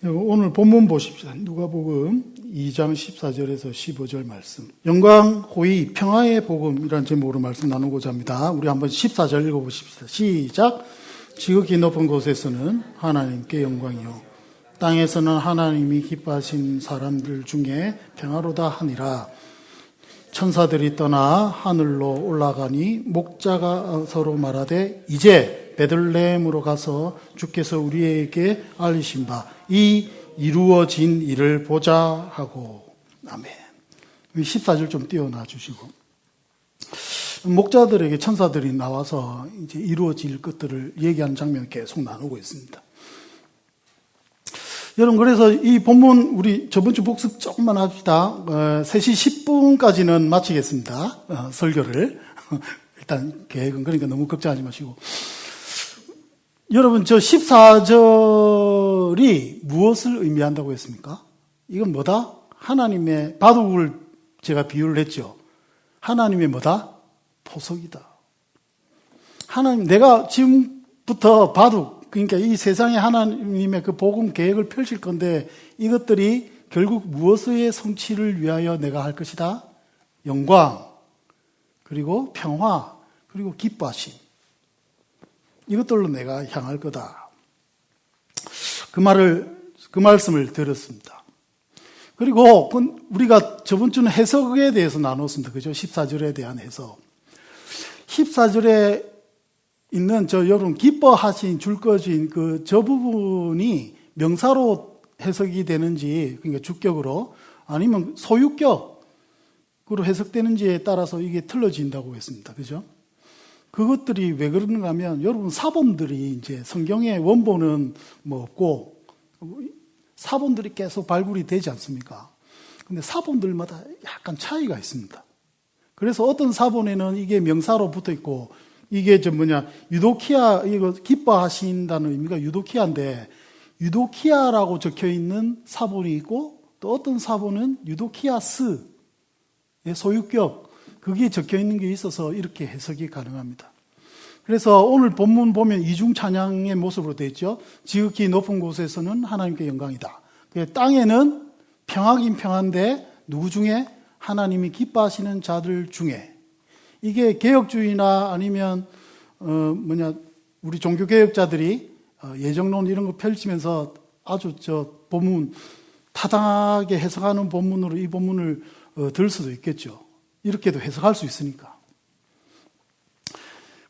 오늘 본문 보십시오. 누가복음 2장 14절에서 15절 말씀. 영광, 호의, 평화의 복음이라는 제목으로 말씀 나누고자 합니다. 우리 한번 14절 읽어보십시다. 시작. 지극히 높은 곳에서는 하나님께 영광이요, 땅에서는 하나님이 기뻐하신 사람들 중에 평화로다 하니라. 천사들이 떠나 하늘로 올라가니 목자가 서로 말하되 이제 베들레헴으로 가서 주께서 우리에게 알리신 바 이 이루어진 일을 보자 하고. 아멘. 14절 좀 띄워놔 주시고. 목자들에게 천사들이 나와서 이제 이루어질 것들을 얘기하는 장면 계속 나누고 있습니다. 여러분, 그래서 이 본문 우리 저번 주 복습 조금만 합시다. 3시 10분까지는 마치겠습니다. 설교를. 일단 계획은, 그러니까 너무 걱정하지 마시고. 여러분, 저 14절이 무엇을 의미한다고 했습니까? 이건 뭐다? 하나님의 바둑을 제가 비유를 했죠. 하나님의 뭐다? 보석이다. 하나님, 내가 지금부터 바둑, 그러니까 이 세상에 하나님의 그 복음 계획을 펼칠 건데, 이것들이 결국 무엇의 성취를 위하여 내가 할 것이다? 영광, 그리고 평화, 그리고 기뻐하심. 이것들로 내가 향할 거다. 그 말씀을 들었습니다. 그리고 우리가 저번 주는 해석에 대해서 나눴습니다. 그죠? 14절에 대한 해석. 14절에 있는 여러분 기뻐하신 줄거진 저 부분이 명사로 해석이 되는지, 그러니까 주격으로, 아니면 소유격으로 해석되는지에 따라서 이게 틀려진다고 했습니다. 그죠? 그것들이 왜 그러는가 하면, 여러분 사본들이 이제 성경의 원본은 뭐 없고 사본들이 계속 발굴이 되지 않습니까? 근데 사본들마다 약간 차이가 있습니다. 그래서 어떤 사본에는 이게 명사로 붙어 있고, 이게 유도키아, 이거 기뻐하신다는 의미가 유도키아인데, 유도키아라고 적혀 있는 사본이 있고, 또 어떤 사본은 유도키아스의 소유격, 그게 적혀 있는 게 있어서 이렇게 해석이 가능합니다. 그래서 오늘 본문 보면 이중 찬양의 모습으로 되어 있죠. 지극히 높은 곳에서는 하나님께 영광이다. 땅에는 평화긴 평화인데 누구 중에? 하나님이 기뻐하시는 자들 중에. 이게 개혁주의나 아니면 우리 종교개혁자들이 예정론 이런 거 펼치면서 아주 본문 타당하게 해석하는 본문으로 이 본문을 들 수도 있겠죠. 이렇게도 해석할 수 있으니까.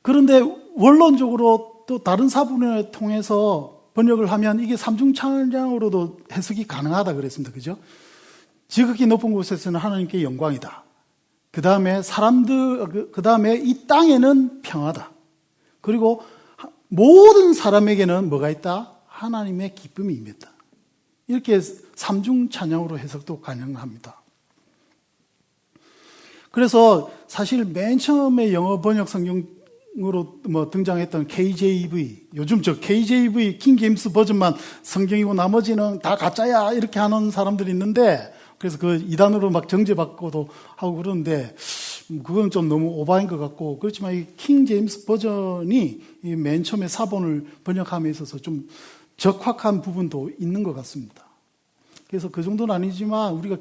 그런데 원론적으로 또 다른 사본을 통해서 번역을 하면 이게 삼중찬양으로도 해석이 가능하다 그랬습니다. 그죠? 지극히 높은 곳에서는 하나님께 영광이다. 그 다음에 그 다음에 이 땅에는 평화다. 그리고 모든 사람에게는 뭐가 있다? 하나님의 기쁨이 임했다. 이렇게 삼중찬양으로 해석도 가능합니다. 그래서 사실 맨 처음에 영어 번역 성경으로 등장했던 KJV, 요즘 KJV 킹 제임스 버전만 성경이고 나머지는 다 가짜야 이렇게 하는 사람들이 있는데, 그래서 그 이단으로 막 정죄받고도 하고 그러는데, 그건 좀 너무 오바인 것 같고, 그렇지만 이 킹 제임스 버전이 이 맨 처음에 사본을 번역함에 있어서 좀 적확한 부분도 있는 것 같습니다. 그래서 그 정도는 아니지만 우리가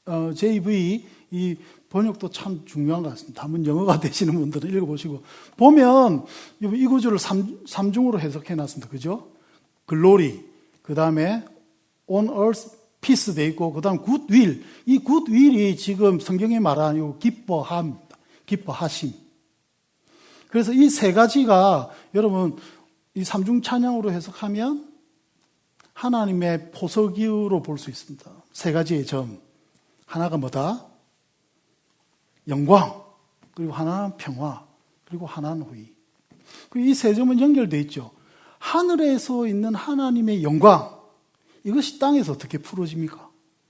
KJV 이 번역도 참 중요한 것 같습니다. 한번 영어가 되시는 분들은 읽어보시고. 보면 이 구절을 삼중으로 해석해 놨습니다. 그죠? 글로리, 그 다음에 on earth peace 돼 있고, 그 다음 굿윌. 이 굿윌이 지금 성경에 말하는 기뻐함입니다. 기뻐하심. 그래서 이 세 가지가 여러분 이 삼중 찬양으로 해석하면 하나님의 보석이로 볼 수 있습니다. 세 가지의 점. 하나가 뭐다? 영광, 그리고 하나는 평화, 그리고 하나는 호의. 이 세 점은 연결되어 있죠. 하늘에서 있는 하나님의 영광, 이것이 땅에서 어떻게 풀어집니까?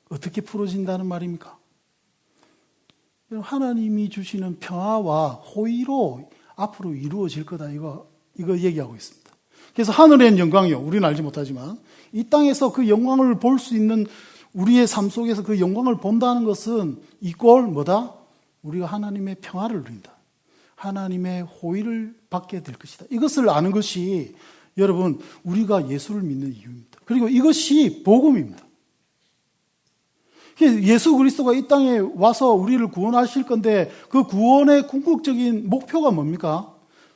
어떻게 풀어진다는 말입니까? 하나님이 주시는 평화와 호의로 앞으로 이루어질 거다. 이거 얘기하고 있습니다. 그래서 하늘엔 영광이요. 우리는 알지 못하지만 이 땅에서 그 영광을 볼 수 있는 우리의 삶 속에서 그 영광을 본다는 것은 이꼴 뭐다? 우리가 하나님의 평화를 누린다. 하나님의 호의를 받게 될 것이다. 이것을 아는 것이 여러분 우리가 예수를 믿는 이유입니다. 그리고 이것이 복음입니다. 예수 그리스도가 이 땅에 와서 우리를 구원하실 건데 그 구원의 궁극적인 목표가 뭡니까?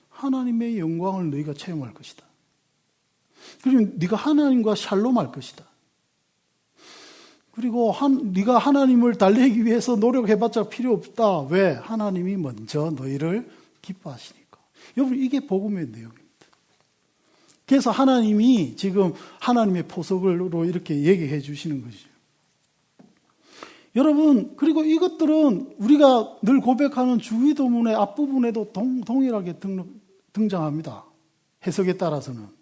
하나님의 영광을 너희가 체험할 것이다. 그리고 네가 하나님과 샬롬할 것이다. 그리고 네가 하나님을 달래기 위해서 노력해봤자 필요 없다. 왜? 하나님이 먼저 너희를 기뻐하시니까. 여러분, 이게 복음의 내용입니다. 그래서 하나님이 지금 하나님의 포석으로 이렇게 얘기해 주시는 것이죠. 여러분, 그리고 이것들은 우리가 늘 고백하는 주기도문의 앞부분에도 동일하게 등장합니다. 해석에 따라서는.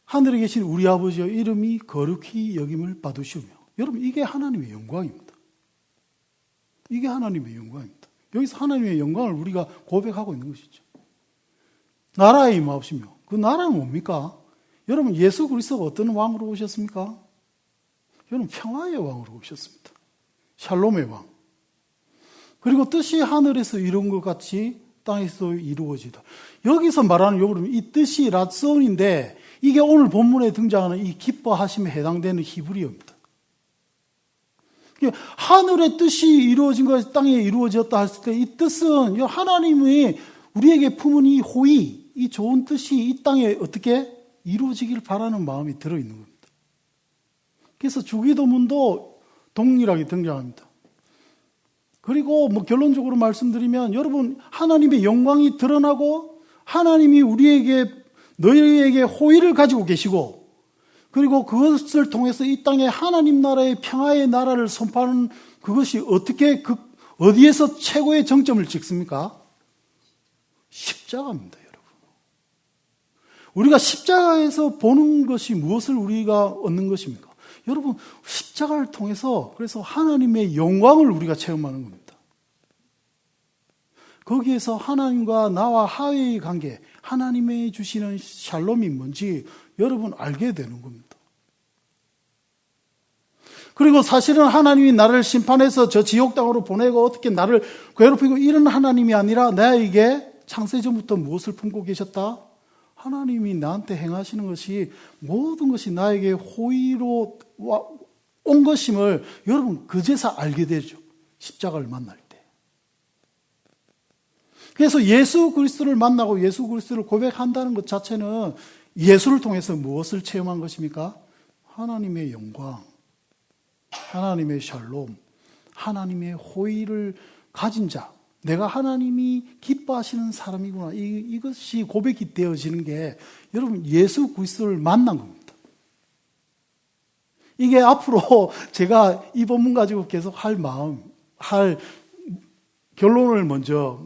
하늘에 계신 우리 아버지여 이름이 거룩히 여김을 받으시오며. 여러분, 이게 하나님의 영광입니다. 이게 하나님의 영광입니다. 여기서 하나님의 영광을 우리가 고백하고 있는 것이죠. 나라에 임하시며. 그 나라는 뭡니까? 여러분, 예수 그리스도가 어떤 왕으로 오셨습니까? 여러분, 평화의 왕으로 오셨습니다. 샬롬의 왕. 그리고 뜻이 하늘에서 이룬 것 같이 땅에서 이루어지다. 여기서 말하는 여러분, 이 뜻이 랏손인데 이게 오늘 본문에 등장하는 이 기뻐하심에 해당되는 히브리어입니다. 하늘의 뜻이 이루어진 것이 땅에 이루어졌다 했을 때 이 뜻은 하나님이 우리에게 품은 이 호의, 이 좋은 뜻이 이 땅에 어떻게 이루어지길 바라는 마음이 들어있는 겁니다. 그래서 주기도문도 동일하게 등장합니다. 그리고 결론적으로 말씀드리면 여러분, 하나님의 영광이 드러나고 하나님이 너희에게 호의를 가지고 계시고 그리고 그것을 통해서 이 땅에 하나님 나라의 평화의 나라를 선포하는 그것이 어디에서 최고의 정점을 찍습니까? 십자가입니다, 여러분. 우리가 십자가에서 보는 것이 무엇을 우리가 얻는 것입니까? 여러분, 십자가를 통해서 그래서 하나님의 영광을 우리가 체험하는 겁니다. 거기에서 하나님과 나와 하의 관계, 하나님의 주시는 샬롬이 뭔지 여러분 알게 되는 겁니다. 그리고 사실은 하나님이 나를 심판해서 저 지옥 땅으로 보내고 어떻게 나를 괴롭히고 이런 하나님이 아니라 나에게 창세전부터 무엇을 품고 계셨다? 하나님이 나한테 행하시는 것이 모든 것이 나에게 호의로 온 것임을 여러분 그제서 알게 되죠. 십자가를 만날 때. 그래서 예수 그리스도를 만나고 예수 그리스도를 고백한다는 것 자체는 예수를 통해서 무엇을 체험한 것입니까? 하나님의 영광, 하나님의 샬롬, 하나님의 호의를 가진 자, 내가 하나님이 기뻐하시는 사람이구나. 이것이 고백이 되어지는 게 여러분 예수 그리스도를 만난 겁니다. 이게 앞으로 제가 이 본문 가지고 계속 할 결론을 먼저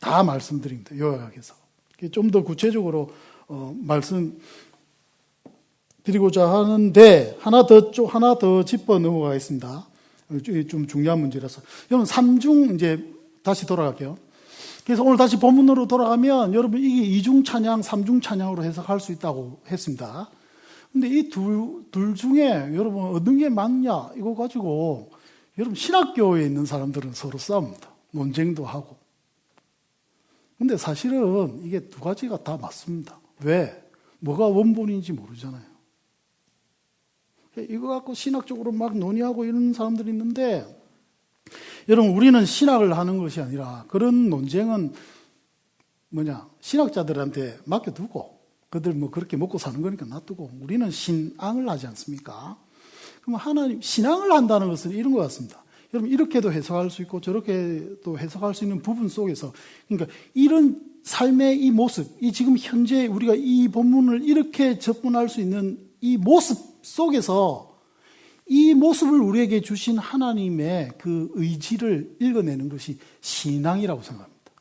다 말씀드립니다. 요약해서. 좀 더 구체적으로 말씀드리고자 하는데 하나 더 짚어 넘어가겠습니다. 좀 중요한 문제라서. 여러분 삼중 이제 다시 돌아갈게요. 그래서 오늘 다시 본문으로 돌아가면 여러분 이게 이중 찬양, 삼중 찬양으로 해석할 수 있다고 했습니다. 근데 이 둘 중에 여러분 어떤 게 맞냐 이거 가지고 여러분 신학교에 있는 사람들은 서로 싸웁니다. 논쟁도 하고. 근데 사실은 이게 두 가지가 다 맞습니다. 왜? 뭐가 원본인지 모르잖아요. 이거 갖고 신학적으로 막 논의하고 이런 사람들이 있는데 여러분 우리는 신학을 하는 것이 아니라 그런 논쟁은 신학자들한테 맡겨두고 그들 그렇게 먹고 사는 거니까 놔두고 우리는 신앙을 하지 않습니까? 그럼 하나님 신앙을 한다는 것은 이런 것 같습니다. 여러분 이렇게도 해석할 수 있고 저렇게도 해석할 수 있는 부분 속에서 그러니까 이런 삶의 이 모습, 이 지금 현재 우리가 이 본문을 이렇게 접근할 수 있는 이 모습 속에서 이 모습을 우리에게 주신 하나님의 그 의지를 읽어내는 것이 신앙이라고 생각합니다.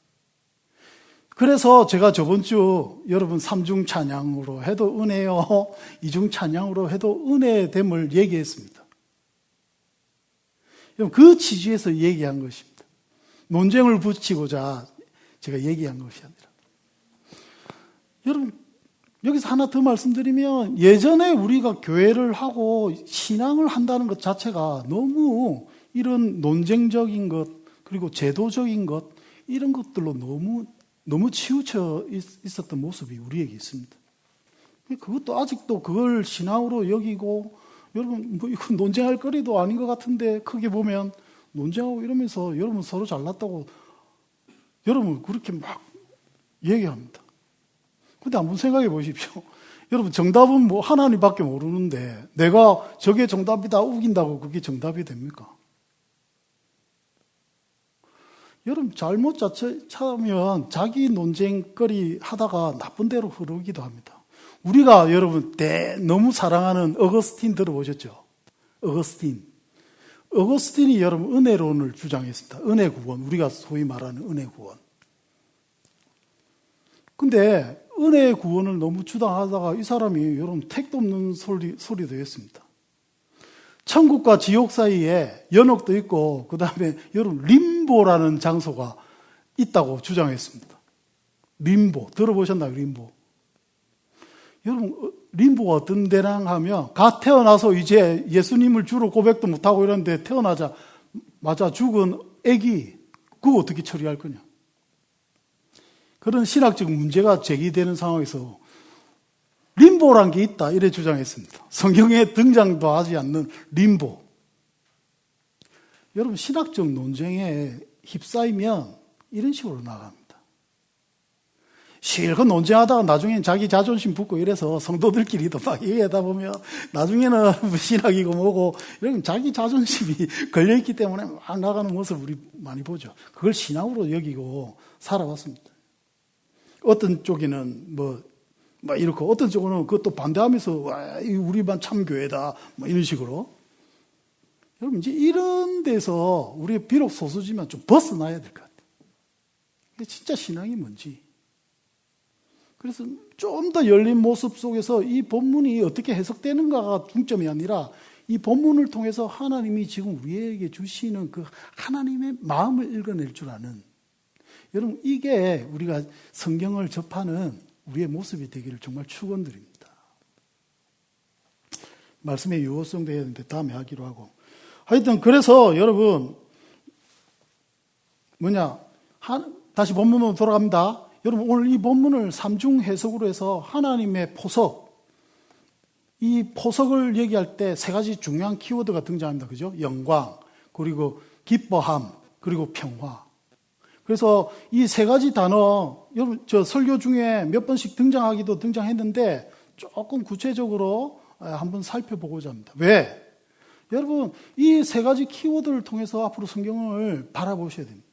그래서 제가 저번 주 여러분 삼중 찬양으로 해도 은혜요, 이중 찬양으로 해도 은혜됨을 얘기했습니다. 그 취지에서 얘기한 것입니다. 논쟁을 붙이고자 제가 얘기한 것이 아니라. 여러분 여기서 하나 더 말씀드리면 예전에 우리가 교회를 하고 신앙을 한다는 것 자체가 너무 이런 논쟁적인 것 그리고 제도적인 것 이런 것들로 너무 치우쳐 있었던 모습이 우리에게 있습니다. 그것도 아직도 그걸 신앙으로 여기고, 여러분, 뭐 이거 논쟁할 거리도 아닌 것 같은데, 크게 보면 논쟁하고 이러면서 여러분 서로 잘났다고 여러분 그렇게 막 얘기합니다. 근데 한번 생각해 보십시오. 여러분, 정답은 뭐 하나님밖에 모르는데 내가 저게 정답이다 우긴다고 그게 정답이 됩니까? 여러분, 잘못 찾으면 자기 논쟁거리 하다가 나쁜 데로 흐르기도 합니다. 우리가 여러분 너무 사랑하는 어거스틴 들어보셨죠? 어거스틴이 여러분 은혜론을 주장했습니다. 은혜 구원, 우리가 소위 말하는 은혜 구원. 근데 은혜 구원을 너무 주장하다가 이 사람이 여러분 택도 없는 소리도 했습니다. 천국과 지옥 사이에 연옥도 있고 그 다음에 여러분 림보라는 장소가 있다고 주장했습니다. 림보 들어보셨나요? 림보. 여러분 림보가 어떤 데랑 하면 갓 태어나서 이제 예수님을 주로 고백도 못하고 이러는데 태어나자마자 죽은 애기 그거 어떻게 처리할 거냐. 그런 신학적 문제가 제기되는 상황에서 림보란 게 있다 이래 주장했습니다. 성경에 등장도 하지 않는 림보. 여러분 신학적 논쟁에 휩싸이면 이런 식으로 나갑니다. 실컷 논쟁하다가 나중엔 자기 자존심 붙고 이래서 성도들끼리도 막 얘기하다 보면 나중에는 신학이고 뭐고 이런 자기 자존심이 걸려있기 때문에 막 나가는 모습을 우리 많이 보죠. 그걸 신앙으로 여기고 살아왔습니다. 어떤 쪽에는 뭐 이렇고 어떤 쪽은 그것도 반대하면서 와, 우리만 참교회다 뭐 이런 식으로. 여러분 이제 이런 데서 우리 비록 소수지만 좀 벗어나야 될 것 같아요. 이게 진짜 신앙이 뭔지. 그래서 좀 더 열린 모습 속에서 이 본문이 어떻게 해석되는가가 중점이 아니라 이 본문을 통해서 하나님이 지금 우리에게 주시는 그 하나님의 마음을 읽어낼 줄 아는, 여러분 이게 우리가 성경을 접하는 우리의 모습이 되기를 정말 축원드립니다. 말씀의 유효성도 해야 되는데 다음에 하기로 하고. 하여튼 그래서 여러분 다시 본문으로 돌아갑니다. 여러분 오늘 이 본문을 삼중 해석으로 해서 하나님의 포석, 이 포석을 얘기할 때 세 가지 중요한 키워드가 등장합니다. 그죠? 영광, 그리고 기뻐함, 그리고 평화. 그래서 이 세 가지 단어, 여러분 저 설교 중에 몇 번씩 등장하기도 등장했는데 조금 구체적으로 한번 살펴보고자 합니다. 왜? 여러분 이 세 가지 키워드를 통해서 앞으로 성경을 바라보셔야 됩니다.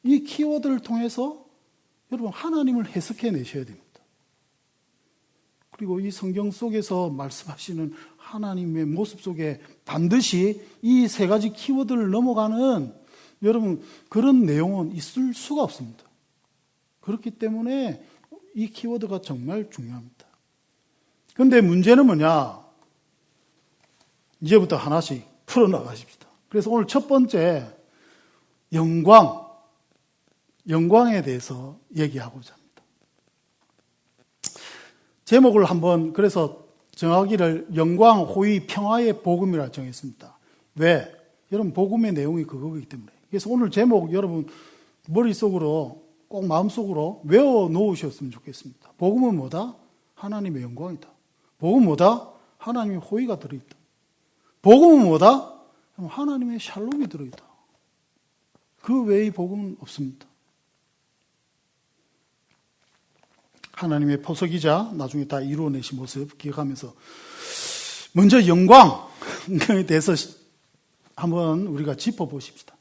이 키워드를 통해서 여러분 하나님을 해석해 내셔야 됩니다. 그리고 이 성경 속에서 말씀하시는 하나님의 모습 속에 반드시 이 세 가지 키워드를 넘어가는 여러분 그런 내용은 있을 수가 없습니다. 그렇기 때문에 이 키워드가 정말 중요합니다. 그런데 문제는 뭐냐? 이제부터 하나씩 풀어나가십시다. 그래서 오늘 첫 번째 영광에 대해서 얘기하고자 합니다. 제목을 한번 그래서 정하기를 영광, 호의, 평화의 복음이라 정했습니다. 왜? 여러분 복음의 내용이 그거이기 때문에. 그래서 오늘 제목 여러분 머릿속으로 꼭 마음속으로 외워 놓으셨으면 좋겠습니다. 복음은 뭐다? 하나님의 영광이다. 복음은 뭐다? 하나님의 호의가 들어있다. 복음은 뭐다? 하나님의 샬롬이 들어있다. 그 외의 복음은 없습니다. 하나님의 포석이자 나중에 다 이루어내신 모습 기억하면서 먼저 영광에 대해서 한번 우리가 짚어보십시다.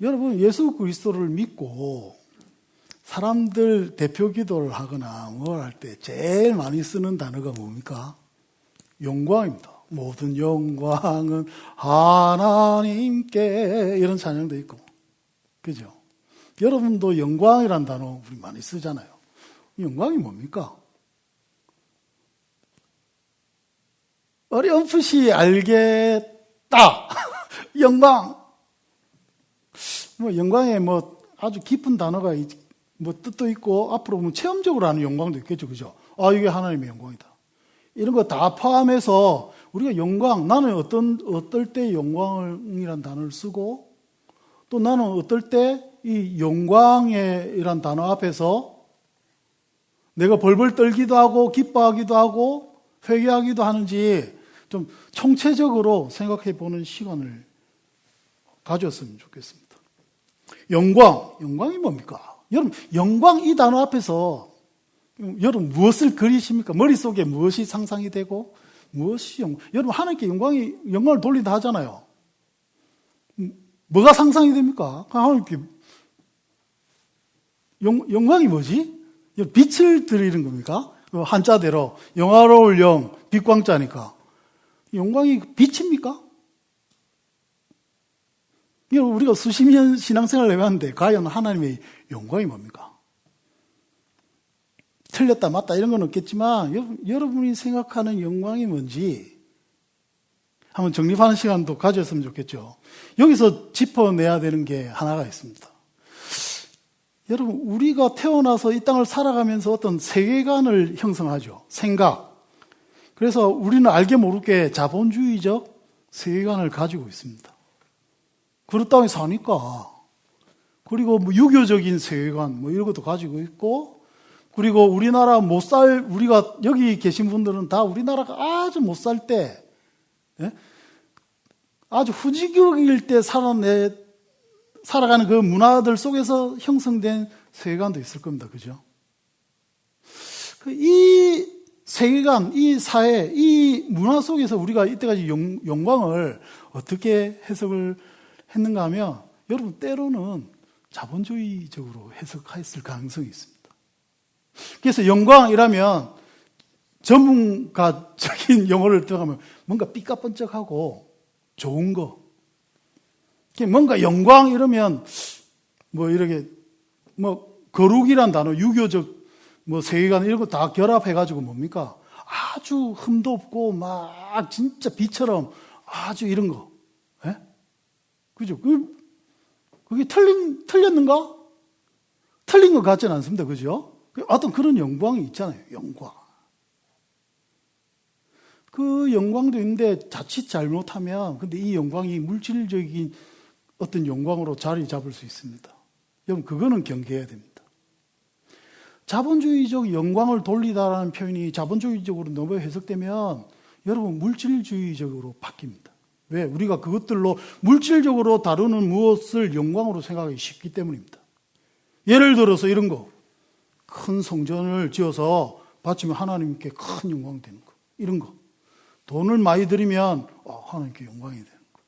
여러분 예수 그리스도를 믿고 사람들 대표 기도를 하거나 뭘 할 때 제일 많이 쓰는 단어가 뭡니까? 영광입니다. 모든 영광은 하나님께, 이런 찬양도 있고, 그죠? 여러분도 영광이라는 단어 우리 많이 쓰잖아요. 영광이 뭡니까? 어렴풋이 알겠다. 영광. 영광에 아주 깊은 단어가 뜻도 있고, 앞으로 체험적으로 하는 영광도 있겠죠. 그죠? 이게 하나님의 영광이다. 이런 거 다 포함해서 우리가 영광, 나는 어떨 때 영광이란 단어를 쓰고, 또 나는 어떨 때 이 영광이란 단어 앞에서 내가 벌벌 떨기도 하고 기뻐하기도 하고 회개하기도 하는지 좀 총체적으로 생각해 보는 시간을 가졌으면 좋겠습니다. 영광이 뭡니까? 여러분, 영광 이 단어 앞에서 여러분 무엇을 그리십니까? 머릿속에 무엇이 상상이 되고 무엇이 여러분 하나님께 영광을 돌린다 하잖아요. 뭐가 상상이 됩니까? 하나님께 영광이 뭐지? 빛을 드리는 겁니까? 한자대로 영화로울 영, 빛광자니까. 영광이 빛입니까? 우리가 수십 년 신앙생활을 해봤는데 과연 하나님의 영광이 뭡니까? 틀렸다 맞다 이런 건 없겠지만 여러분이 생각하는 영광이 뭔지 한번 정립하는 시간도 가졌으면 좋겠죠. 여기서 짚어내야 되는 게 하나가 있습니다. 여러분, 우리가 태어나서 이 땅을 살아가면서 어떤 세계관을 형성하죠. 생각. 그래서 우리는 알게 모르게 자본주의적 세계관을 가지고 있습니다. 그렇다고 사니까. 그리고 유교적인 세계관 이런 것도 가지고 있고, 그리고 우리나라 우리가 여기 계신 분들은 다 우리나라가 아주 못 살 때, 예? 아주 후지격일 때 살아가는 그 문화들 속에서 형성된 세계관도 있을 겁니다. 그죠? 이 세계관, 이 사회, 이 문화 속에서 우리가 이때까지 영광을 어떻게 해석을 했는가 하면 여러분 때로는 자본주의적으로 해석했을 가능성이 있습니다. 그래서 영광이라면 전문가적인 용어를 들어가면 뭔가 삐까번쩍하고 좋은 거. 뭔가 영광 이러면 이렇게 거룩이란 단어, 유교적 세계관 이런 거 다 결합해가지고 뭡니까? 아주 흠도 없고 막 진짜 비처럼 아주 이런 거. 예? 그죠? 그게 틀렸는가? 틀린 것 같지는 않습니다. 그죠? 어떤 그런 영광이 있잖아요. 영광. 그 영광도 있는데 자칫 잘못하면 근데 이 영광이 물질적인 어떤 영광으로 자리 잡을 수 있습니다. 여러분 그거는 경계해야 됩니다. 자본주의적 영광을 돌리다라는 표현이 자본주의적으로 너무 해석되면 여러분 물질주의적으로 바뀝니다. 왜? 우리가 그것들로 물질적으로 다루는 무엇을 영광으로 생각하기 쉽기 때문입니다. 예를 들어서 이런 거. 큰 성전을 지어서 바치면 하나님께 큰 영광이 되는 거. 이런 거. 돈을 많이 들이면 하나님께 영광이 되는 거.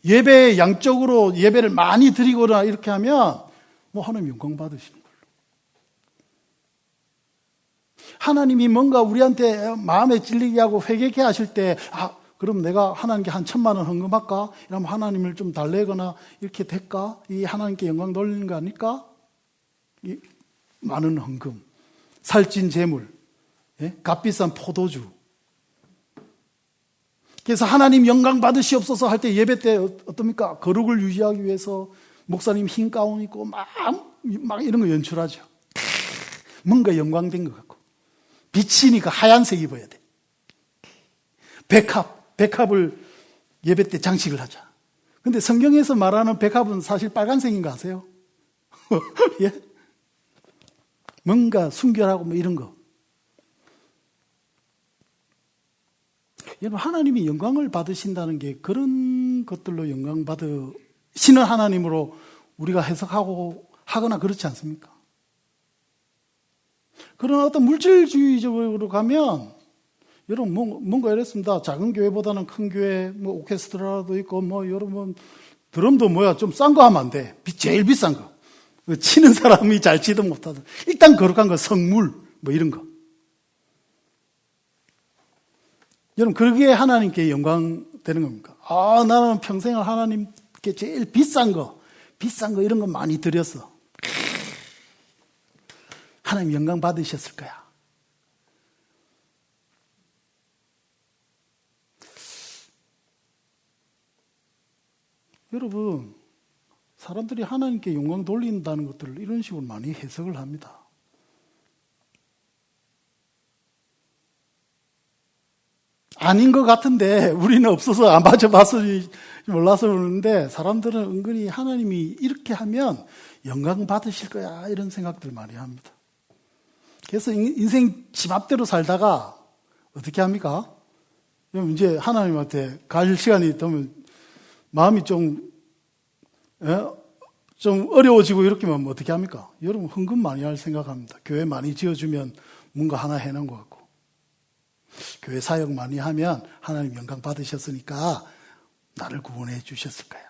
예배에 양적으로 예배를 많이 드리거나 이렇게 하면 하나님 영광 받으시는 걸로. 하나님이 뭔가 우리한테 마음에 찔리게 하고 회개케 하실 때 그럼 내가 하나님께 한 1,000만 원 헌금할까? 이러면 하나님을 좀 달래거나 이렇게 될까? 이 하나님께 영광 돌리는 거 아닐까? 이 많은 헌금, 살찐 재물, 값비싼 포도주. 그래서 하나님 영광 받으시옵소서 할 때 예배 때 어떻습니까? 거룩을 유지하기 위해서 목사님 흰 가운 입고 막 이런 거 연출하죠. 뭔가 영광된 것 같고. 빛이니까 하얀색 입어야 돼. 백합을 예배 때 장식을 하자. 근데 성경에서 말하는 백합은 사실 빨간색인 거 아세요? 예? 뭔가 순결하고 이런 거. 여러분, 하나님이 영광을 받으신다는 게 그런 것들로 영광 받으시는 하나님으로 우리가 해석하고 하거나 그렇지 않습니까? 그런 어떤 물질주의적으로 가면 여러분 뭔가 이랬습니다. 작은 교회보다는 큰 교회, 오케스트라도 있고 여러분 드럼도 좀 싼 거 하면 안 돼. 제일 비싼 거. 치는 사람이 잘 치든 못하든 일단 거룩한 거 성물 이런 거. 여러분 그게 하나님께 영광 되는 겁니까? 나는 평생 하나님께 제일 비싼 거 이런 거 많이 드렸어. 하나님 영광 받으셨을 거야. 여러분, 사람들이 하나님께 영광 돌린다는 것들을 이런 식으로 많이 해석을 합니다. 아닌 것 같은데 우리는 없어서 안 맞춰봐서 몰라서 그러는데 사람들은 은근히 하나님이 이렇게 하면 영광 받으실 거야 이런 생각들 많이 합니다. 그래서 인생 지맘대로 살다가 어떻게 합니까? 이제 하나님한테 갈 시간이 되면 마음이 좀 어려워지고 이렇게 하면 어떻게 합니까? 여러분 헌금 많이 할 생각합니다. 교회 많이 지어주면 뭔가 하나 해놓은 것 같고, 교회 사역 많이 하면 하나님 영광 받으셨으니까 나를 구원해 주셨을 거야.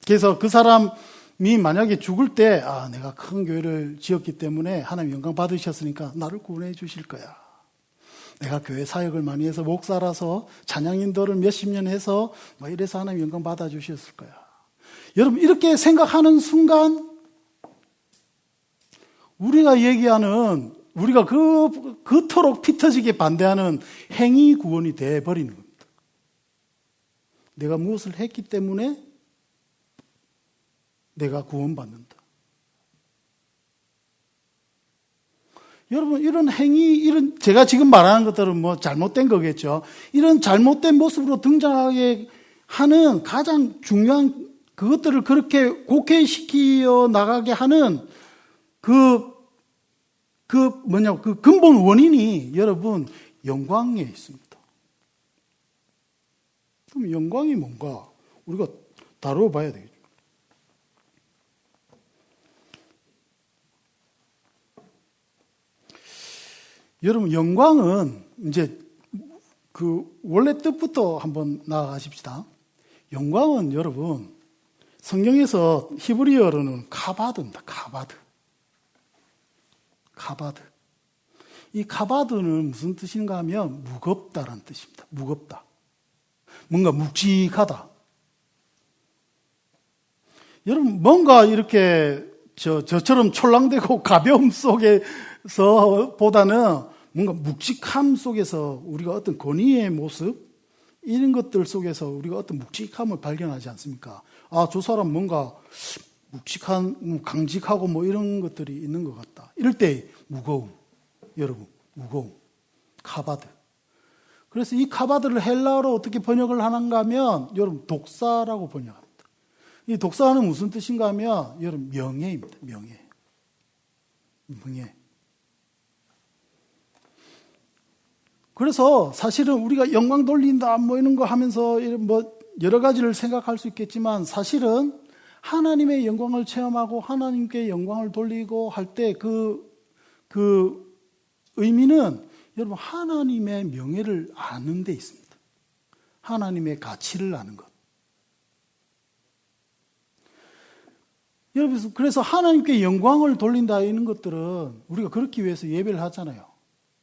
그래서 그 사람이 만약에 죽을 때 내가 큰 교회를 지었기 때문에 하나님 영광 받으셨으니까 나를 구원해 주실 거야. 내가 교회 사역을 많이 해서 목사라서 찬양 인도를 몇십 년 해서 이래서 하나님 영광 받아 주셨을 거야. 여러분 이렇게 생각하는 순간 우리가 얘기하는, 우리가 그토록 피 터지게 반대하는 행위 구원이 돼버리는 겁니다. 내가 무엇을 했기 때문에 내가 구원받는다. 여러분 이런 행위, 제가 지금 말하는 것들은 잘못된 거겠죠. 이런 잘못된 모습으로 등장하게 하는 가장 중요한 그것들을 그렇게 곡해시켜 나가게 하는 그 근본 원인이 여러분 영광에 있습니다. 그럼 영광이 뭔가 우리가 다루어 봐야 되겠죠. 여러분 영광은 이제 원래 뜻부터 한번 나아가십시다. 영광은 여러분 성경에서 히브리어로는 카바드입니다. 카바드. 이 카바드는 무슨 뜻인가 하면 무겁다라는 뜻입니다. 무겁다. 뭔가 묵직하다. 여러분 뭔가 이렇게 저처럼 촐랑대고 가벼움 속에서 보다는 뭔가 묵직함 속에서 우리가 어떤 권위의 모습, 이런 것들 속에서 우리가 어떤 묵직함을 발견하지 않습니까? 저 사람 뭔가 묵직한, 강직하고 이런 것들이 있는 것 같다. 이럴 때 무거움, 여러분, 무거움, 카바드. 그래서 이 카바드를 헬라어로 어떻게 번역을 하는가 하면 여러분 독사라고 번역합니다. 이 독사는 무슨 뜻인가 하면 여러분 명예입니다. 명예. 그래서 사실은 우리가 영광 돌린다 이런 거 하면서 여러 가지를 생각할 수 있겠지만 사실은 하나님의 영광을 체험하고 하나님께 영광을 돌리고 할 때 그 의미는 여러분 하나님의 명예를 아는 데 있습니다. 하나님의 가치를 아는 것. 여러분 그래서 하나님께 영광을 돌린다 이런 것들은 우리가 그렇기 위해서 예배를 하잖아요.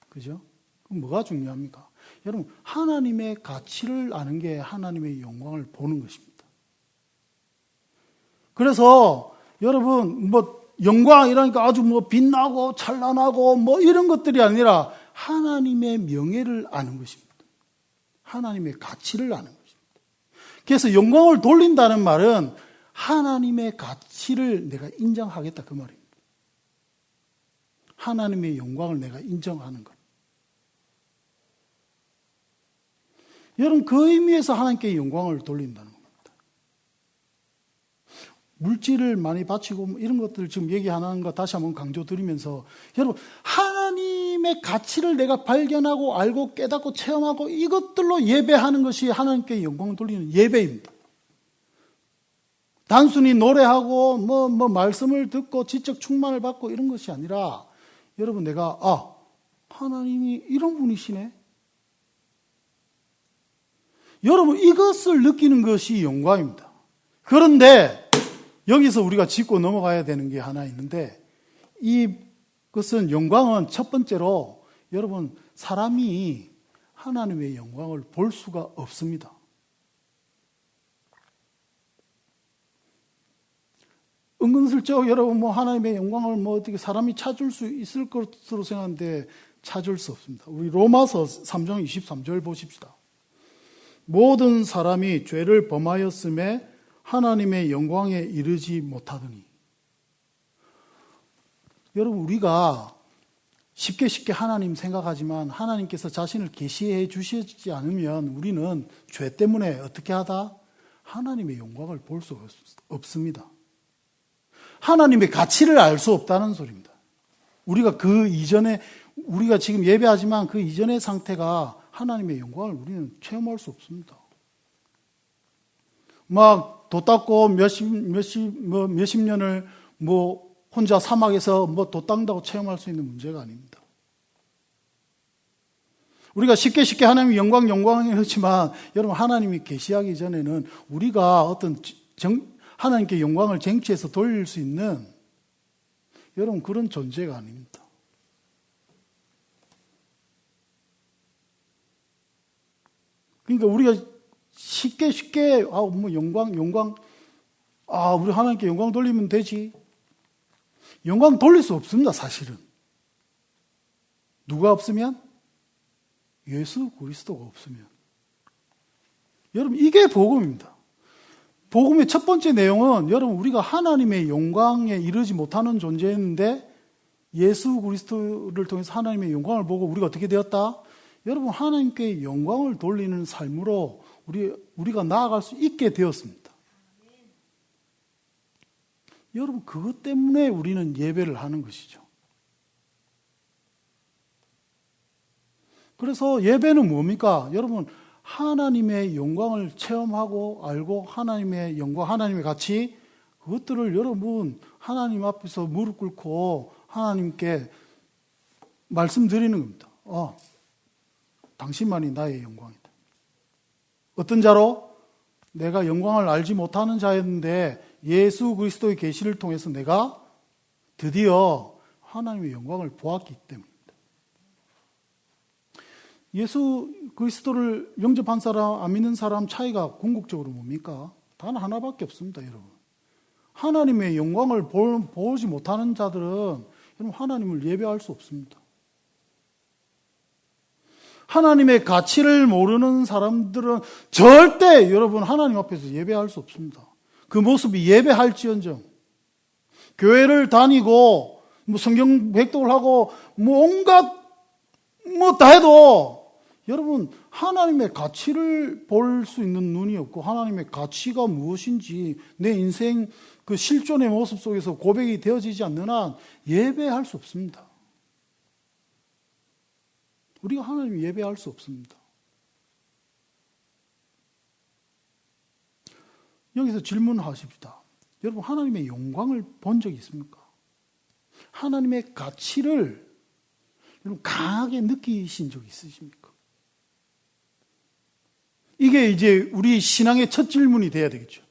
그죠? 그럼 뭐가 중요합니까? 여러분 하나님의 가치를 아는 게 하나님의 영광을 보는 것입니다. 그래서 여러분 영광이라니까 아주 빛나고 찬란하고 이런 것들이 아니라 하나님의 명예를 아는 것입니다. 하나님의 가치를 아는 것입니다. 그래서 영광을 돌린다는 말은 하나님의 가치를 내가 인정하겠다 그 말입니다. 하나님의 영광을 내가 인정하는 것. 여러분 그 의미에서 하나님께 영광을 돌린다는 겁니다. 물질을 많이 바치고 이런 것들을 지금 얘기하는 거 다시 한번 강조드리면서 여러분 하나님의 가치를 내가 발견하고 알고 깨닫고 체험하고 이것들로 예배하는 것이 하나님께 영광을 돌리는 예배입니다. 단순히 노래하고 말씀을 듣고 지적 충만을 받고 이런 것이 아니라 여러분 내가 하나님이 이런 분이시네. 여러분 이것을 느끼는 것이 영광입니다. 그런데 여기서 우리가 짚고 넘어가야 되는 게 하나 있는데 이것은 영광은 첫 번째로 여러분 사람이 하나님의 영광을 볼 수가 없습니다. 은근슬쩍 여러분 하나님의 영광을 어떻게 사람이 찾을 수 있을 것으로 생각하는데 찾을 수 없습니다. 우리 로마서 3장 23절 보십시다. 모든 사람이 죄를 범하였음에 하나님의 영광에 이르지 못하더니. 여러분 우리가 쉽게 하나님 생각하지만 하나님께서 자신을 계시해 주시지 않으면 우리는 죄 때문에 어떻게 하다? 하나님의 영광을 볼 수 없습니다. 하나님의 가치를 알 수 없다는 소리입니다. 우리가 그 이전에, 우리가 지금 예배하지만 그 이전의 상태가 하나님의 영광을 우리는 체험할 수 없습니다. 막 돛 닦고 몇십 년을 혼자 사막에서 돛 닦는다고 체험할 수 있는 문제가 아닙니다. 우리가 쉽게 하나님의 영광 했지만 여러분, 하나님이 계시하기 전에는 우리가 어떤 하나님께 영광을 쟁취해서 돌릴 수 있는 여러분 그런 존재가 아닙니다. 그러니까 우리가 쉽게 영광 우리 하나님께 영광 돌리면 되지. 영광 돌릴 수 없습니다, 사실은. 누가 없으면? 예수 그리스도가 없으면. 여러분, 이게 복음입니다. 복음의 첫 번째 내용은 여러분, 우리가 하나님의 영광에 이르지 못하는 존재였는데 예수 그리스도를 통해서 하나님의 영광을 보고 우리가 어떻게 되었다? 여러분, 하나님께 영광을 돌리는 삶으로 우리가 나아갈 수 있게 되었습니다. 여러분, 그것 때문에 우리는 예배를 하는 것이죠. 그래서 예배는 뭡니까? 여러분, 하나님의 영광을 체험하고 알고 하나님의 영광, 하나님의 가치, 그것들을 여러분 하나님 앞에서 무릎 꿇고 하나님께 말씀드리는 겁니다. 당신만이 나의 영광이다. 어떤 자로? 내가 영광을 알지 못하는 자였는데 예수 그리스도의 계시를 통해서 내가 드디어 하나님의 영광을 보았기 때문입니다. 예수 그리스도를 영접한 사람, 안 믿는 사람 차이가 궁극적으로 뭡니까? 단 하나밖에 없습니다, 여러분. 하나님의 영광을 보지 못하는 자들은 여러분 하나님을 예배할 수 없습니다. 하나님의 가치를 모르는 사람들은 절대 여러분 하나님 앞에서 예배할 수 없습니다. 그 모습이 예배할지언정 교회를 다니고 성경 백독을 하고 온갖 다 해도 여러분 하나님의 가치를 볼 수 있는 눈이 없고 하나님의 가치가 무엇인지 내 인생 그 실존의 모습 속에서 고백이 되어지지 않는 한 예배할 수 없습니다. 우리가 하나님을 예배할 수 없습니다. 여기서 질문하십시다. 여러분 하나님의 영광을 본 적이 있습니까? 하나님의 가치를 여러분 강하게 느끼신 적이 있으십니까? 이게 이제 우리 신앙의 첫 질문이 돼야 되겠죠.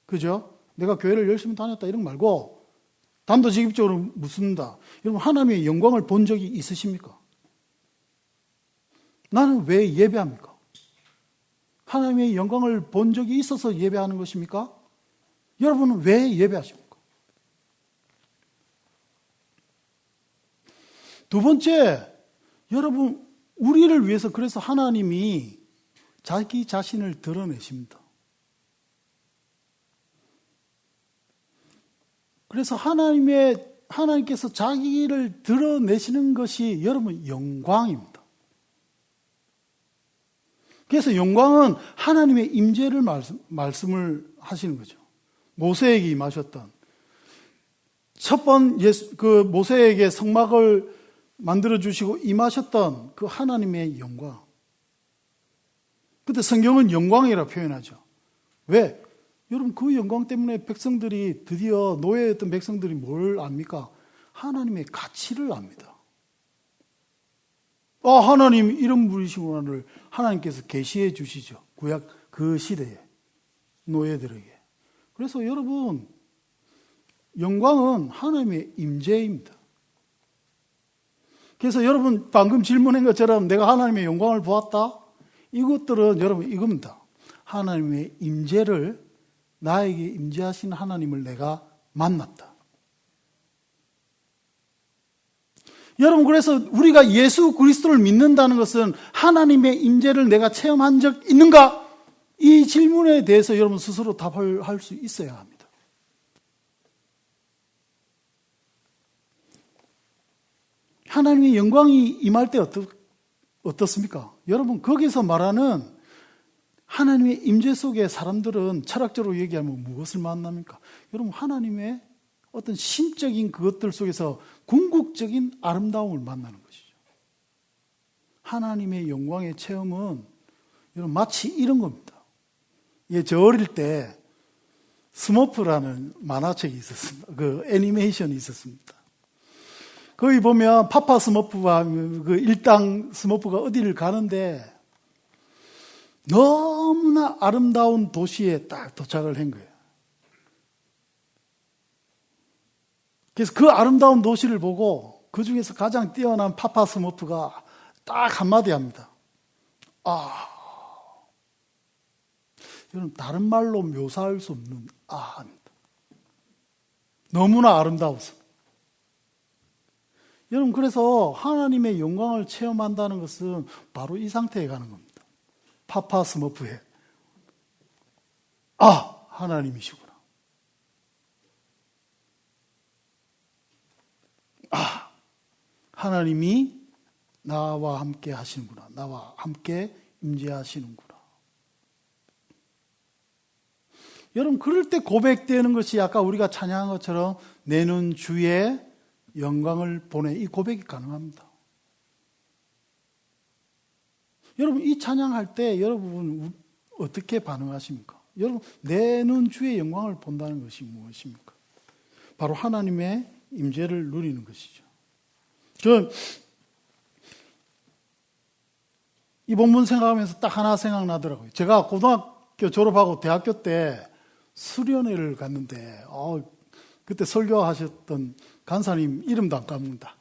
그죠? 내가 교회를 열심히 다녔다 이런 거 말고 단도직입적으로 묻습니다. 여러분 하나님의 영광을 본 적이 있으십니까? 나는 왜 예배합니까? 하나님의 영광을 본 적이 있어서 예배하는 것입니까? 여러분은 왜 예배하십니까? 두 번째, 여러분 우리를 위해서 그래서 하나님이 자기 자신을 드러내십니다. 그래서 하나님께서 자기를 드러내시는 것이 여러분 영광입니다. 그래서 영광은 하나님의 임재를 말씀을 하시는 거죠. 모세에게 임하셨던 첫 번 모세에게 성막을 만들어 주시고 임하셨던 그 하나님의 영광. 그때 성경은 영광이라 표현하죠. 왜? 여러분 그 영광 때문에 백성들이 드디어 노예였던 백성들이 뭘 압니까? 하나님의 가치를 압니다. 하나님 이런 분이시구나를 하나님께서 계시해 주시죠. 구약 그 시대에 노예들에게. 그래서 여러분 영광은 하나님의 임재입니다. 그래서 여러분 방금 질문한 것처럼 내가 하나님의 영광을 보았다? 이것들은 여러분 이겁니다. 하나님의 임재를 나에게 임재하신 하나님을 내가 만났다. 여러분 그래서 우리가 예수 그리스도를 믿는다는 것은 하나님의 임재를 내가 체험한 적 있는가? 이 질문에 대해서 여러분 스스로 답을 할 수 있어야 합니다. 하나님의 영광이 임할 때 어떻습니까? 여러분 거기서 말하는 하나님의 임재 속에 사람들은 철학적으로 얘기하면 무엇을 만납니까? 여러분 하나님의 어떤 심적인 그것들 속에서 궁극적인 아름다움을 만나는 것이죠. 하나님의 영광의 체험은 여러분 마치 이런 겁니다. 예, 저 어릴 때 스머프라는 만화책이 있었습니다. 그 애니메이션이 있었습니다. 거기 보면 파파 스머프와 그 일당 스머프가 어디를 가는데 너무나 아름다운 도시에 딱 도착을 한 거예요. 그래서 그 아름다운 도시를 보고 그 중에서 가장 뛰어난 파파 스머프가 딱 한마디 합니다. 여러분 다른 말로 묘사할 수 없는 합니다. 너무나 아름다워서. 여러분 그래서 하나님의 영광을 체험한다는 것은 바로 이 상태에 가는 겁니다. 파파 스머프에 하나님이시구나. 하나님이 나와 함께 하시는구나. 나와 함께 임재하시는구나. 여러분 그럴 때 고백되는 것이 아까 우리가 찬양한 것처럼 내는 주의 영광을 보내 이 고백이 가능합니다. 여러분 이 찬양할 때 여러분 어떻게 반응하십니까? 여러분 내는 주의 영광을 본다는 것이 무엇입니까? 바로 하나님의 임재를 누리는 것이죠. 저는 이 본문 생각하면서 딱 하나 생각나더라고요. 제가 고등학교 졸업하고 대학교 때 수련회를 갔는데 그때 설교하셨던 간사님 이름도 안 까먹는다.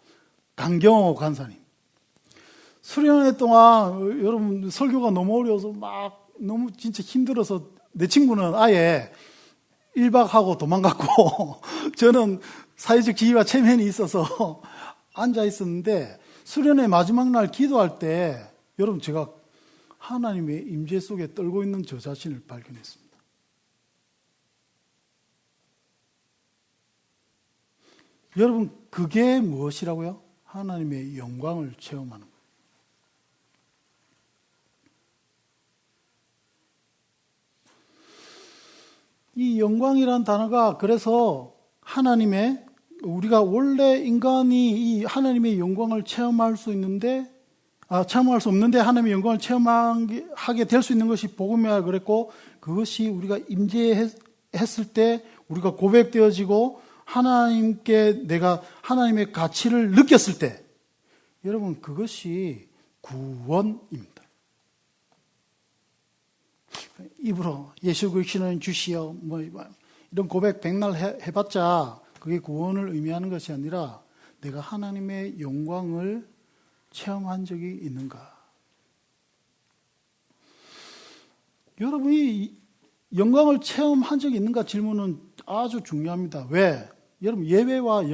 강경호 간사님. 수련회 동안 여러분 설교가 너무 어려워서 막 너무 진짜 힘들어서 내 친구는 아예 1박하고 도망갔고 저는 사회적 지위와 체면이 있어서 앉아 있었는데 수련회 마지막 날 기도할 때 여러분 제가 하나님의 임재 속에 떨고 있는 저 자신을 발견했습니다. 여러분 그게 무엇이라고요? 하나님의 영광을 체험하는 거예요. 이 영광이라는 단어가 그래서 하나님의 우리가 원래 인간이 이 하나님의 영광을 체험할 수 있는데 체험할 수 없는데 하나님의 영광을 체험하게 될 수 있는 것이 복음이라 그랬고 그것이 우리가 임재했을 때 우리가 고백되어지고 하나님께 내가 하나님의 가치를 느꼈을 때 여러분 그것이 구원입니다. 입으로 예수 그리스도는 주시여 이런 고백 백날 해봤자 그게 구원을 의미하는 것이 아니라 내가 하나님의 영광을 체험한 적이 있는가? 여러분이 영광을 체험한 적이 있는가 질문은 아주 중요합니다. 왜? 여러분 예배와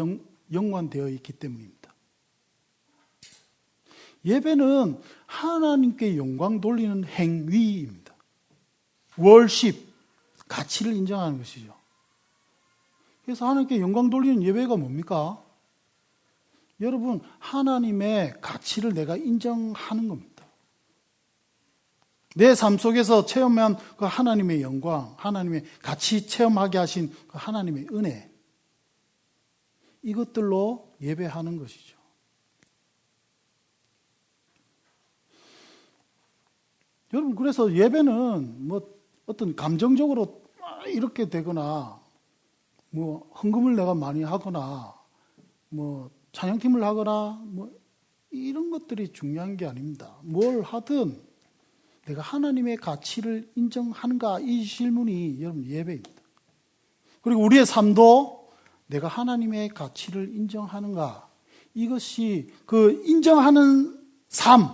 연관되어 있기 때문입니다. 예배는 하나님께 영광 돌리는 행위입니다. 월십, 가치를 인정하는 것이죠. 그래서 하나님께 영광 돌리는 예배가 뭡니까? 여러분 하나님의 가치를 내가 인정하는 겁니다. 내 삶 속에서 체험한 그 하나님의 영광, 하나님의 가치 체험하게 하신 그 하나님의 은혜 이것들로 예배하는 것이죠. 여러분 그래서 예배는 뭐 어떤 감정적으로 이렇게 되거나 뭐 헌금을 내가 많이 하거나 뭐 찬양팀을 하거나 뭐 이런 것들이 중요한 게 아닙니다. 뭘 하든 내가 하나님의 가치를 인정하는가 이 질문이 여러분 예배입니다. 그리고 우리의 삶도 내가 하나님의 가치를 인정하는가 이것이 그 인정하는 삶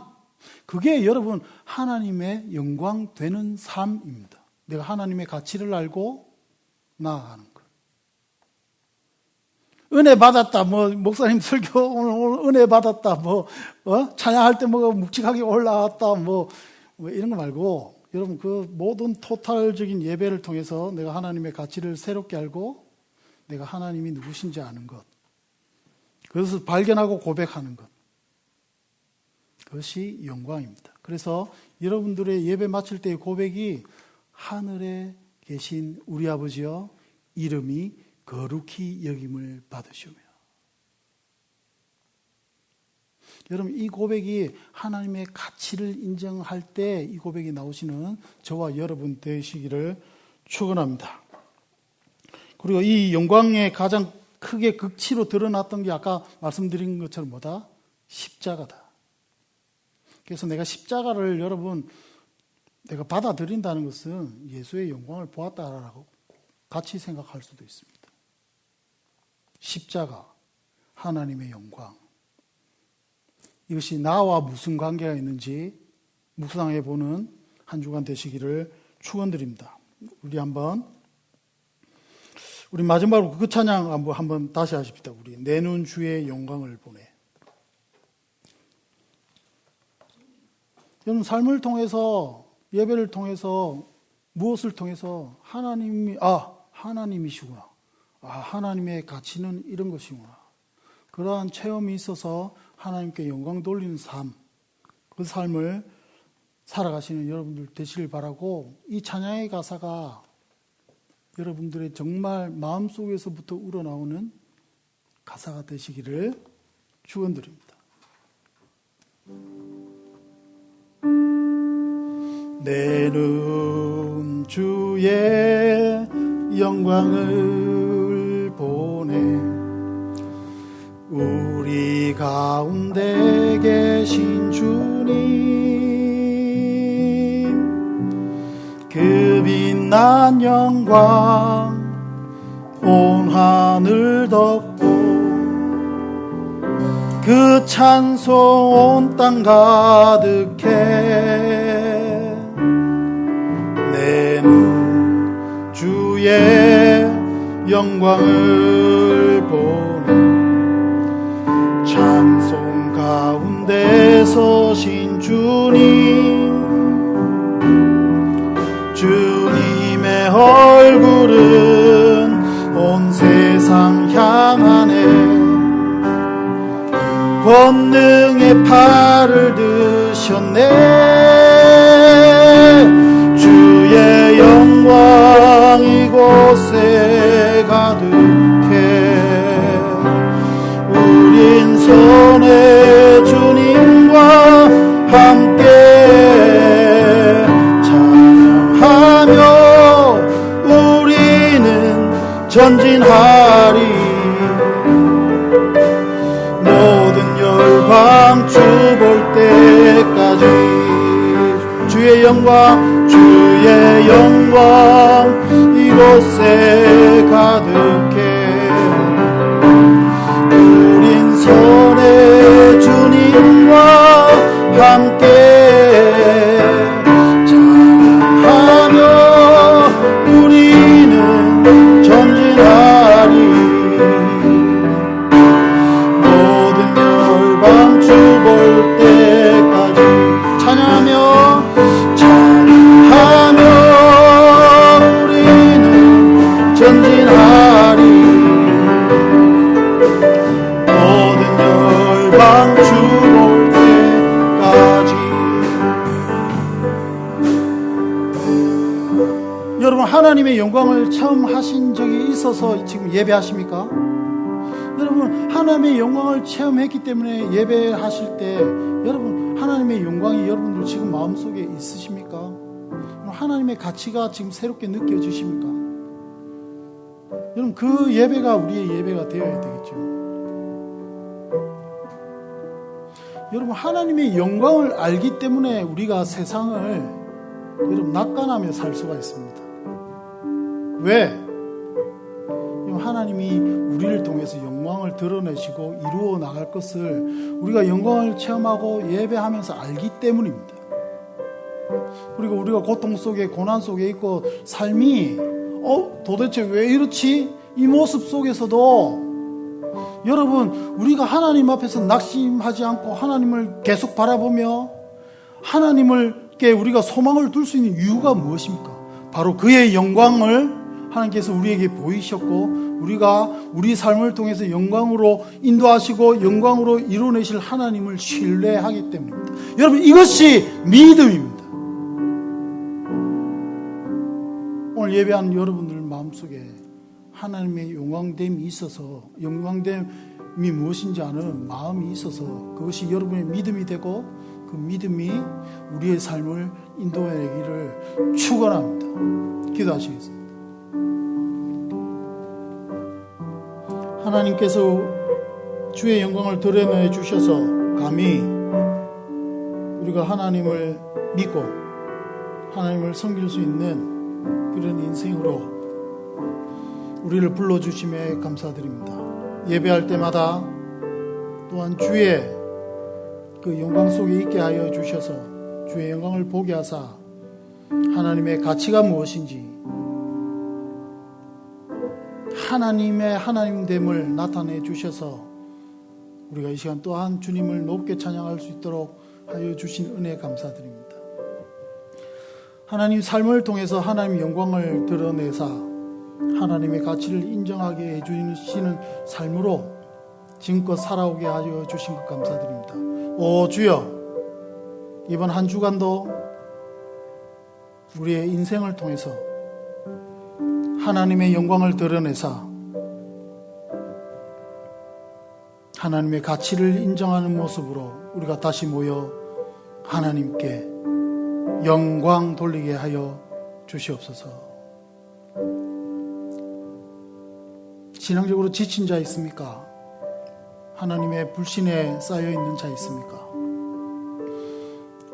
그게 여러분 하나님의 영광 되는 삶입니다. 내가 하나님의 가치를 알고 나아가는 것. 은혜 받았다, 목사님 설교 오늘 은혜 받았다, 찬양할 때 묵직하게 올라왔다, 이런 거 말고, 여러분 그 모든 토탈적인 예배를 통해서 내가 하나님의 가치를 새롭게 알고, 내가 하나님이 누구신지 아는 것. 그것을 발견하고 고백하는 것. 그것이 영광입니다. 그래서 여러분들의 예배 마칠 때의 고백이 하늘에 계신 우리 아버지여, 이름이 거룩히 여김을 받으시며. 여러분, 이 고백이 하나님의 가치를 인정할 때 이 고백이 나오시는 저와 여러분 되시기를 축원합니다. 그리고 이 영광의 가장 크게 극치로 드러났던 게 아까 말씀드린 것처럼 뭐다? 십자가다. 그래서 내가 십자가를 여러분 내가 받아들인다는 것은 예수의 영광을 보았다라고 같이 생각할 수도 있습니다. 십자가, 하나님의 영광. 이것이 나와 무슨 관계가 있는지 묵상해 보는 한 주간 되시기를 축원드립니다. 우리 마지막으로 그 찬양 한번 다시 하십시다. 우리 내 눈 주의 영광을 보네. 여러분, 삶을 통해서, 예배를 통해서, 무엇을 통해서 하나님이시구나. 하나님의 가치는 이런 것이구나. 그러한 체험이 있어서 하나님께 영광 돌리는 삶, 그 삶을 살아가시는 여러분들 되시길 바라고, 이 찬양의 가사가 여러분들의 정말 마음속에서부터 우러나오는 가사가 되시기를 축원드립니다. 내 눈 주의 영광을 보네. 우리 가운데 계신 주님, 그 빛난 영광 온 하늘 덮고, 그 찬송 온 땅 가득해. 내 눈 주의 영광을 보네. 찬송 가운데 서신 주님, 주님의 얼굴은 온 세상 향하네. 권능의 팔을 드셨네. 주의 영광 이곳에 가득해. 우린 손에 주님과 함께 찬양하며 우리는 전진하리. 모든 열방 주 볼 때까지. 주의 영광, 주의 영광 이곳에 가득해. 우린 손에 주님과 함께 찬양하며 우리는 전진하리. 모든 열방 주 볼 때까지 찬양하며 우리는 전진하리. 모든 열방 주 볼 때까지. 여러분, 하나님의 영광을 처음 하신 적이 있어서 지금 예배하십니까? 여러분, 하나님의 영광을 체험했기 때문에 예배하실 때 여러분, 하나님의 영광이 여러분들 지금 마음속에 있으십니까? 하나님의 가치가 지금 새롭게 느껴지십니까? 여러분, 그 예배가 우리의 예배가 되어야 되겠죠. 여러분, 하나님의 영광을 알기 때문에 우리가 세상을 여러분 낙관하며 살 수가 있습니다. 왜? 하나님이 우리를 통해서 영광을 드러내시고 이루어 나갈 것을 우리가 영광을 체험하고 예배하면서 알기 때문입니다. 그리고 우리가 고통 속에 고난 속에 있고 삶이 도대체 왜 이렇지? 이 모습 속에서도 여러분, 우리가 하나님 앞에서 낙심하지 않고 하나님을 계속 바라보며 하나님께 우리가 소망을 둘 수 있는 이유가 무엇입니까? 바로 그의 영광을 하나님께서 우리에게 보이셨고 우리가 우리 삶을 통해서 영광으로 인도하시고 영광으로 이루어내실 하나님을 신뢰하기 때문입니다. 여러분, 이것이 믿음입니다. 오늘 예배하는 여러분들 마음속에 하나님의 영광됨이 있어서, 영광됨이 무엇인지 아는 마음이 있어서 그것이 여러분의 믿음이 되고 그 믿음이 우리의 삶을 인도하기를 축원합니다. 기도하시겠습니다. 하나님께서 주의 영광을 드러내 주셔서 감히 우리가 하나님을 믿고 하나님을 섬길 수 있는 그런 인생으로 우리를 불러주심에 감사드립니다. 예배할 때마다 또한 주의 그 영광 속에 있게 하여 주셔서 주의 영광을 보게 하사 하나님의 가치가 무엇인지 하나님의 하나님됨을 나타내 주셔서 우리가 이 시간 또한 주님을 높게 찬양할 수 있도록 하여 주신 은혜에 감사드립니다. 하나님 삶을 통해서 하나님의 영광을 드러내사 하나님의 가치를 인정하게 해주시는 삶으로 지금껏 살아오게 하여 주신 것 감사드립니다. 오 주여, 이번 한 주간도 우리의 인생을 통해서 하나님의 영광을 드러내사 하나님의 가치를 인정하는 모습으로 우리가 다시 모여 하나님께 영광 돌리게 하여 주시옵소서. 신앙적으로 지친 자 있습니까? 하나님의 불신에 쌓여있는 자 있습니까?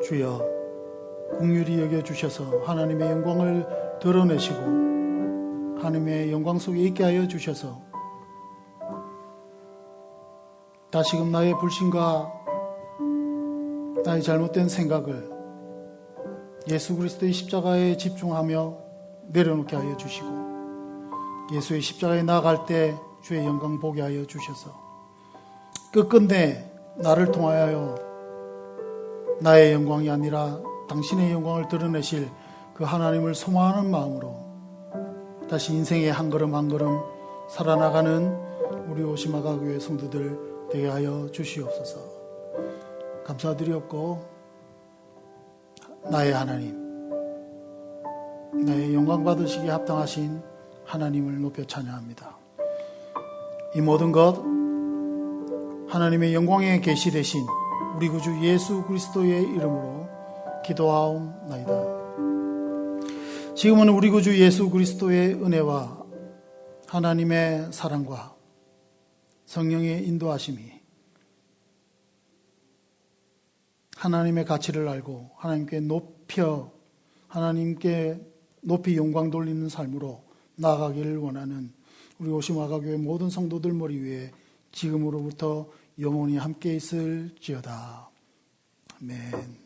주여 긍휼히 여겨주셔서 하나님의 영광을 드러내시고 하나님의 영광 속에 있게 하여 주셔서 다시금 나의 불신과 나의 잘못된 생각을 예수 그리스도의 십자가에 집중하며 내려놓게 하여 주시고 예수의 십자가에 나아갈 때 주의 영광 보게 하여 주셔서 끝끝내 나를 통하여 나의 영광이 아니라 당신의 영광을 드러내실 그 하나님을 소망하는 마음으로 다시 인생의 한 걸음 한 걸음 살아나가는 우리 오시마가 교회 성도들 되게 하여 주시옵소서. 감사드렸고 나의 하나님, 나의 영광 받으시기에 합당하신 하나님을 높여 찬양합니다. 이 모든 것 하나님의 영광에 계시되신 우리 구주 예수 그리스도의 이름으로 기도하옵나이다. 지금은 우리 구주 예수 그리스도의 은혜와 하나님의 사랑과 성령의 인도하심이 하나님의 가치를 알고 하나님께 높이 영광 돌리는 삶으로 나아가기를 원하는 우리 오심아가교회 모든 성도들 머리 위에 지금으로부터 영원히 함께 있을지어다. 아멘.